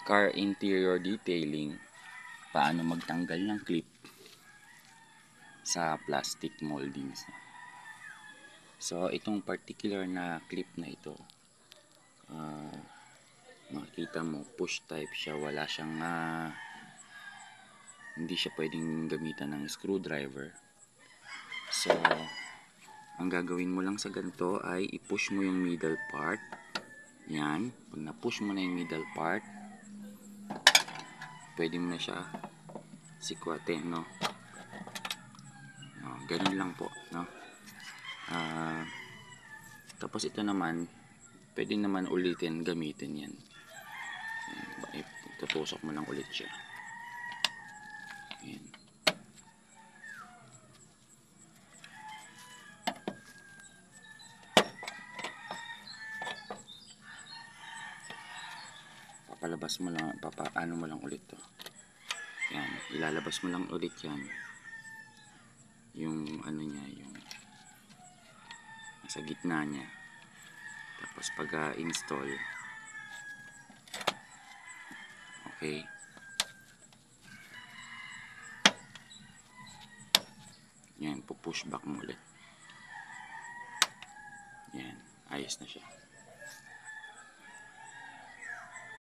car interior detailing, paano magtanggal ng clip sa plastic moldings. So itong particular na clip na ito, makikita mo push type siya, wala siyang hindi siya pwedeng gamitan ng screwdriver. So ang gagawin mo lang sa ganito ay i-push mo yung middle part. Yan, pag na-push mo na yung middle part, pwede mo na siya sikwatin, no? Ganun lang po, no? Tapos ito naman, pwede naman ulitin gamitin yan. Tutusok mo lang ulit siya. Yan. Papalabas mo lang, papaano mo lang ulit to. Yan, ilalabas mo lang ulit yan. Yung ano niya, yung nasa gitna niya. Tapos pag install, okay, yan, push back mo ulit. Yan, ayos na siya.